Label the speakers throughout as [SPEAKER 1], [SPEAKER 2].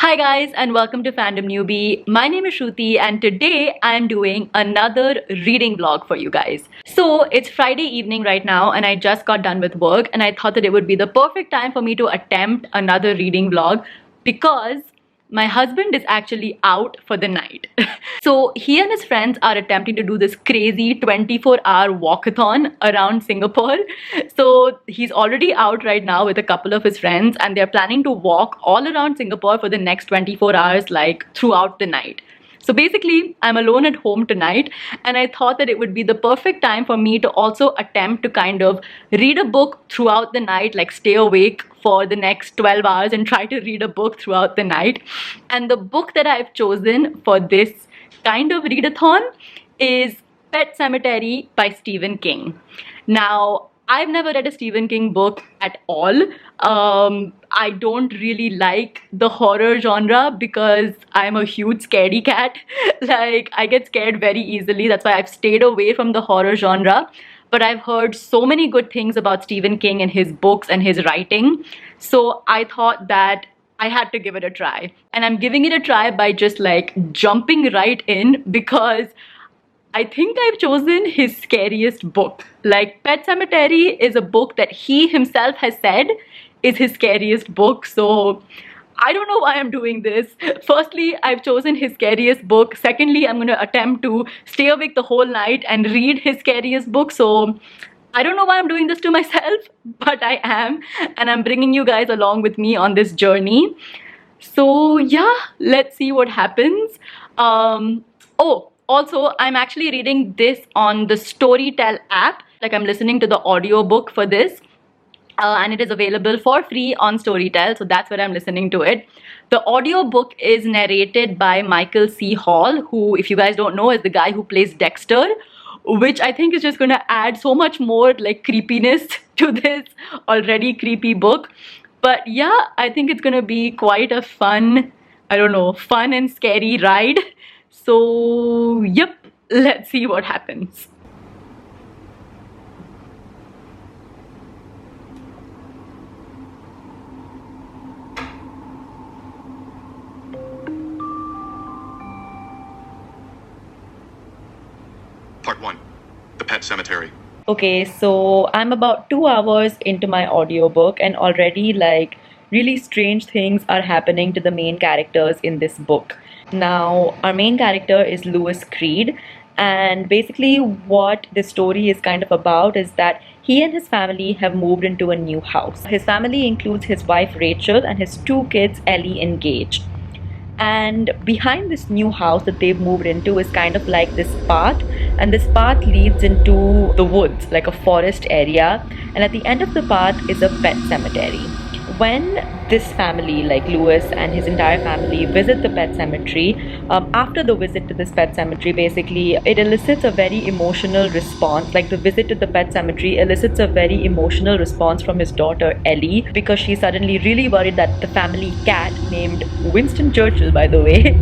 [SPEAKER 1] Hi guys and welcome to Fandom Newbie. My name is Shruti and today I am doing another reading vlog for you guys. So it's Friday evening right now and I just got done with work and I thought that it would be the perfect time for me to attempt another reading vlog because my husband is actually out for the night. So he and his friends are attempting to do this crazy 24-hour walkathon around Singapore. So he's already out right now with a couple of his friends and they're planning to walk all around Singapore for the next 24 hours, like throughout the night. So basically, I'm alone at home tonight and I thought that it would be the perfect time for me to also attempt to kind of read a book throughout the night, like stay awake for the next 12 hours and try to read a book throughout the night. And the book that I've chosen for this kind of readathon is Pet Sematary by Stephen King. Now, I've never read a Stephen King book at all. I don't really like the horror genre because I'm a huge scaredy cat. Like, I get scared very easily. That's why I've stayed away from the horror genre. But I've heard so many good things about Stephen King and his books and his writing. So I thought that I had to give it a try. And I'm giving it a try by just like jumping right in because I think I've chosen his scariest book. Like, Pet Sematary is a book that he himself has said is his scariest book. So I don't know why I'm doing this. Firstly, I've chosen his scariest book. Secondly, I'm going to attempt to stay awake the whole night and read his scariest book. So I don't know why I'm doing this to myself, but I am. And I'm bringing you guys along with me on this journey. So yeah, let's see what happens. Oh, also, I'm actually reading this on the Storytel app. Like, I'm listening to the audiobook for this. And it is available for free on Storytel, so that's where I'm listening to it. The audiobook is narrated by Michael C. Hall, who, if you guys don't know, is the guy who plays Dexter, which I think is just going to add so much more like creepiness to this already creepy book. But yeah, I think it's going to be quite a fun, I don't know, fun and scary ride. So yep, let's see what happens.
[SPEAKER 2] Part 1. The Pet Sematary.
[SPEAKER 1] Okay, so I'm about 2 hours into my audiobook and already like really strange things are happening to the main characters in this book. Now, our main character is Lewis Creed, and basically what this story is kind of about is that he and his family have moved into a new house. His family includes his wife Rachel and his two kids Ellie and Gage. And behind this new house that they've moved into is kind of like this path, and this path leads into the woods, like a forest area, and at the end of the path is a pet cemetery. When this family, like Lewis and his entire family, visit the pet cemetery, after the visit to this pet cemetery, basically it elicits a very emotional response. Like, the visit to the pet cemetery elicits a very emotional response from his daughter Ellie, because she's suddenly really worried that the family cat, named Winston Churchill by the way,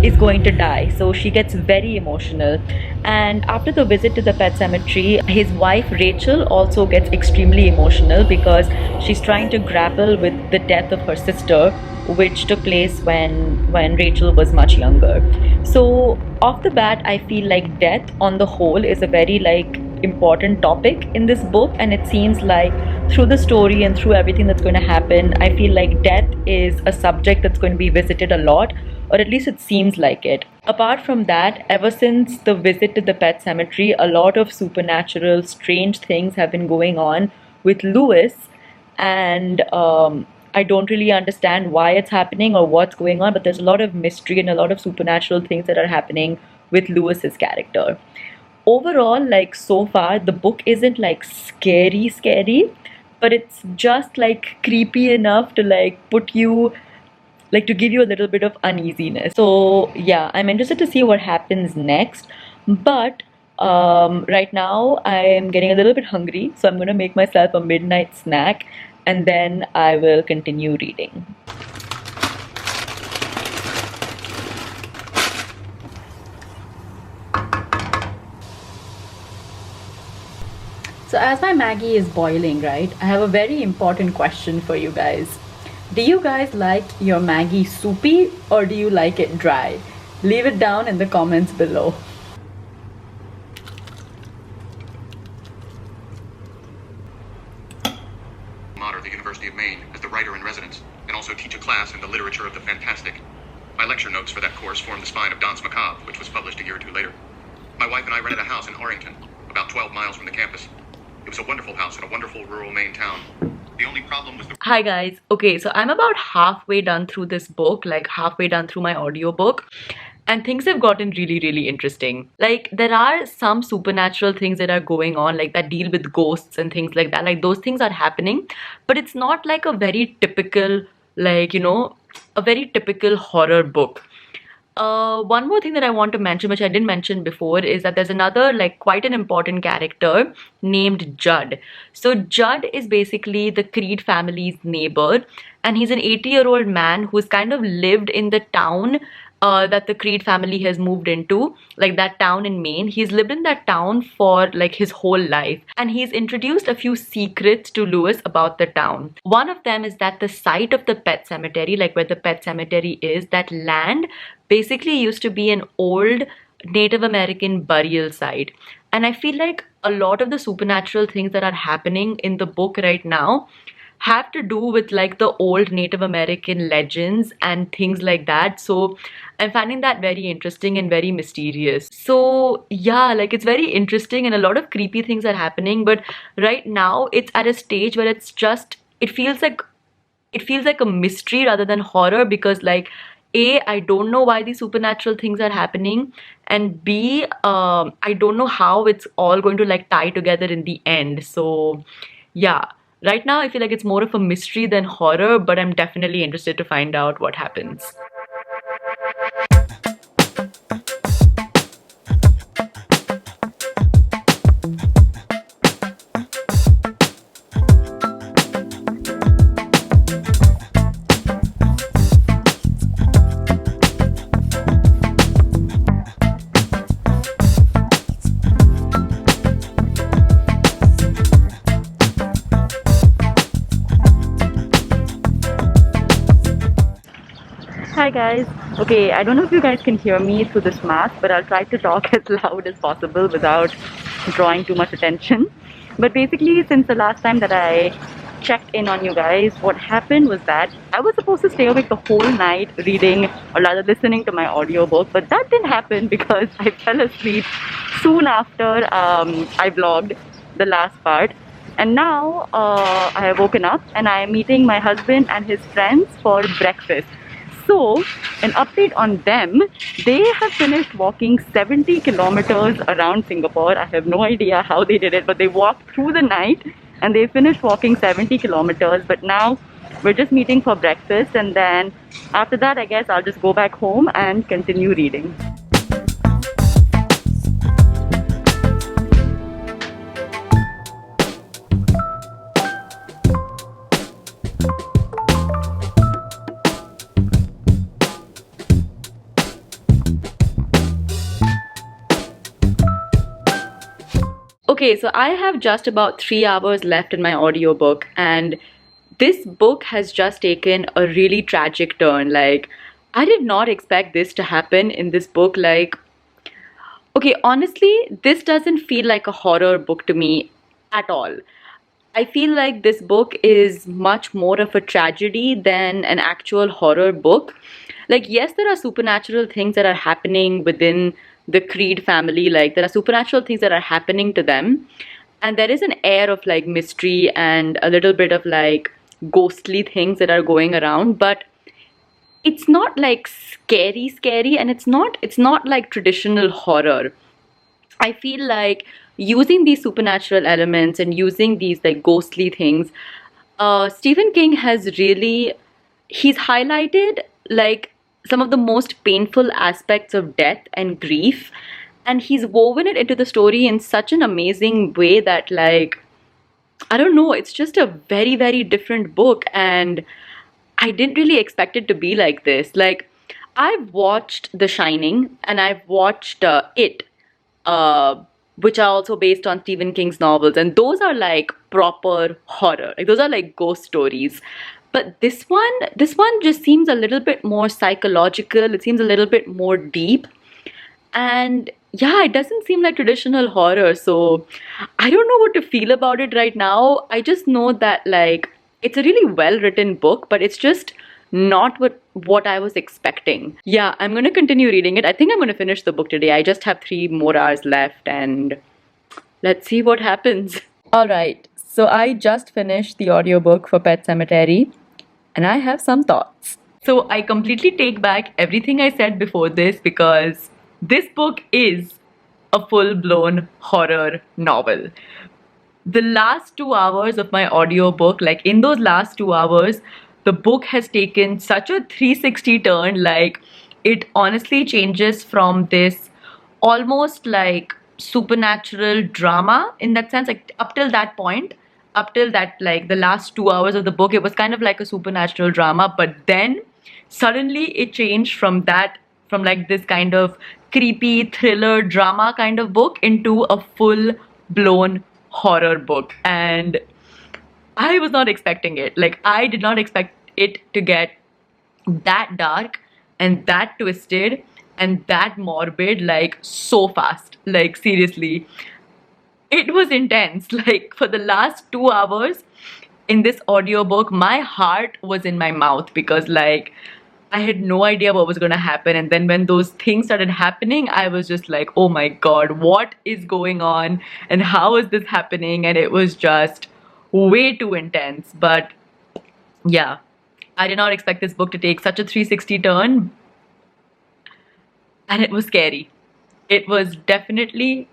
[SPEAKER 1] is going to die. So she gets very emotional. And after the visit to the pet cemetery, his wife Rachel also gets extremely emotional because she's trying to grapple with the death of her sister, which took place when Rachel was much younger. So off the bat, I feel like death on the whole is a very like important topic in this book, and it seems like through the story and through everything that's going to happen, I feel like death is a subject that's going to be visited a lot, or at least it seems like it. Apart from that, ever since the visit to the pet cemetery, a lot of supernatural, strange things have been going on with Lewis, and I don't really understand why it's happening or what's going on, but there's a lot of mystery and a lot of supernatural things that are happening with Lewis's character. Overall, like, so far, the book isn't like scary, but it's just like creepy enough to like put you, like, to give you a little bit of uneasiness. So yeah, I'm interested to see what happens next. But right now I'm getting a little bit hungry, so I'm going to make myself a midnight snack and then I will continue reading. So as my Maggie is boiling, right, I have a very important question for you guys. Do you guys like your Maggie soupy or do you like it dry? Leave it down in the comments below.
[SPEAKER 2] Mater, the University of Maine, as the writer in residence, and also teach a class in the literature of the fantastic. My lecture notes for that course formed the spine of Danse Macabre, which was published a year or two later. My wife and I rented a house in Arlington, about 12 miles from the campus. It was a wonderful house in a wonderful rural Maine town. The only problem was the...
[SPEAKER 1] Hi guys. Okay, so I'm about halfway done through this book, like halfway done through my audiobook. And things have gotten really, really interesting. Like, there are some supernatural things that are going on, like that deal with ghosts and things like that. Like, those things are happening, but it's not like a very typical, like, a very typical horror book. One more thing that I want to mention, which I didn't mention before, is that there's another, like, quite an important character named Judd. So, Judd is basically the Creed family's neighbor, and he's an 80-year-old man who's kind of lived in the town that the Creed family has moved into, like that town in Maine. He's lived in that town for like his whole life, and he's introduced a few secrets to Lewis about the town. One of them is that the site of the Pet Cemetery, like where the Pet Cemetery is, that land basically used to be an old Native American burial site. And I feel like a lot of the supernatural things that are happening in the book right now have to do with like the old Native American legends and things like that. So I'm finding that very interesting and very mysterious. So yeah, like it's very interesting and a lot of creepy things are happening, but right now it's at a stage where it feels like a mystery rather than horror, because like I don't know why these supernatural things are happening, and B, I don't know how it's all going to like tie together in the end. So yeah, right now I feel like it's more of a mystery than horror, but I'm definitely interested to find out what happens. Hi guys. Okay, I don't know if you guys can hear me through this mask, but I'll try to talk as loud as possible without drawing too much attention. But basically, since the last time that I checked in on you guys, what happened was that I was supposed to stay awake the whole night reading, or rather listening to my audiobook, but that didn't happen because I fell asleep soon after I vlogged the last part. And now I have woken up and I am meeting my husband and his friends for breakfast. So, an update on them, they have finished walking 70 kilometers around Singapore. I have no idea how they did it, but they walked through the night and they finished walking 70 kilometers. But now we're just meeting for breakfast, and then after that, I guess I'll just go back home and continue reading. Okay, so I have just about 3 hours left in my audiobook, and this book has just taken a really tragic turn. Like, I did not expect this to happen in this book. Like, okay, honestly, this doesn't feel like a horror book to me at all. I feel like this book is much more of a tragedy than an actual horror book. Like, yes, there are supernatural things that are happening within the Creed family. Like, there are supernatural things that are happening to them. And there is an air of like mystery and a little bit of like ghostly things that are going around. But it's not like scary, and it's not like traditional horror. I feel like using these supernatural elements and using these like ghostly things, Stephen King has really, he's highlighted like some of the most painful aspects of death and grief, and he's woven it into the story in such an amazing way that like, I don't know, it's just a very, very different book, and I didn't really expect it to be like this. Like, I've watched The Shining and I've watched It, uh, which are also based on Stephen King's novels, and those are like proper horror. Like, those are like ghost stories. But this one just seems a little bit more psychological. It seems a little bit more deep. And yeah, it doesn't seem like traditional horror. So I don't know what to feel about it right now. I just know that like it's a really well written book, but it's just not what I was expecting. Yeah, I'm going to continue reading it. I think I'm going to finish the book today. I just have 3 more hours left and let's see what happens. All right. So I just finished the audiobook for Pet Sematary and I have some thoughts. So I completely take back everything I said before this because this book is a full-blown horror novel. The last 2 hours of my audiobook, like in those last 2 hours, the book has taken such a 360 turn. Like, it honestly changes from this almost like supernatural drama in that sense. Like, up till that point, up till that, like the last 2 hours of the book, it was kind of like a supernatural drama, but then suddenly it changed from that, from like this kind of creepy thriller drama kind of book into a full blown horror book. And I was not expecting it. Like, I did not expect it to get that dark and that twisted and that morbid, like so fast. Like, seriously, it was intense. Like, for the last 2 hours in this audiobook, my heart was in my mouth because, like, I had no idea what was going to happen. And then when those things started happening, I was just like, oh my God, what is going on? And how is this happening? And it was just way too intense. But yeah, I did not expect this book to take such a 360 turn. And it was scary. It was definitely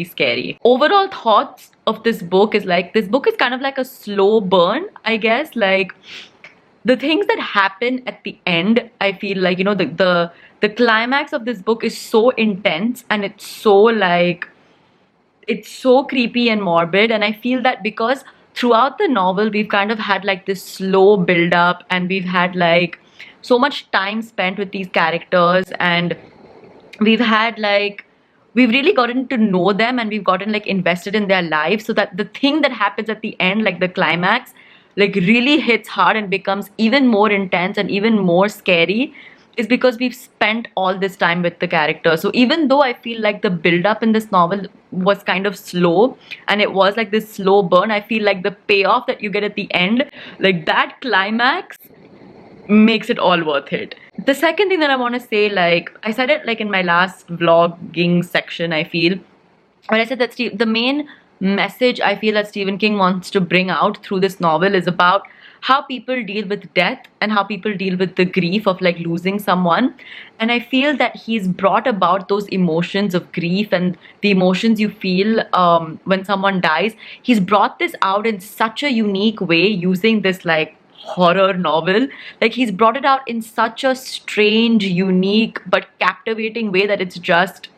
[SPEAKER 1] scary. Overall thoughts of this book is like, this book is kind of like a slow burn, I guess. Like, the things that happen at the end, I feel like, you know, the climax of this book is so intense and it's so like, it's so creepy and morbid. And I feel that because throughout the novel we've kind of had like this slow build up and we've had like so much time spent with these characters, and we've had like, we've really gotten to know them and we've gotten like invested in their lives, so that the thing that happens at the end, like the climax, like really hits hard and becomes even more intense and even more scary, is because we've spent all this time with the character. So even though I feel like the build up in this novel was kind of slow and it was like this slow burn, I feel like the payoff that you get at the end, like that climax, makes it all worth it. The second thing that I want to say, like I said it like in my last vlogging section, I feel, when I said that the main message I feel that Stephen King wants to bring out through this novel is about how people deal with death and how people deal with the grief of like losing someone. And I feel that he's brought about those emotions of grief and the emotions you feel when someone dies. He's brought this out in such a unique way using this like horror novel. Like, he's brought it out in such a strange, unique but captivating way that it's just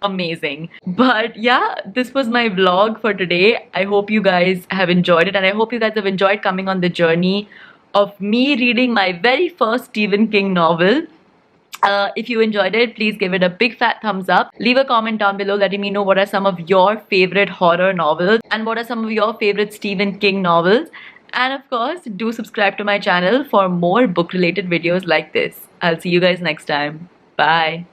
[SPEAKER 1] amazing. But yeah, this was my vlog for today. I hope you guys have enjoyed it, and I hope you guys have enjoyed coming on the journey of me reading my very first Stephen King novel. If you enjoyed it, please give it a big fat thumbs up. Leave a comment down below letting me know what are some of your favorite horror novels and what are some of your favorite Stephen King novels. And of course, do subscribe to my channel for more book related videos like this. I'll see you guys next time. Bye.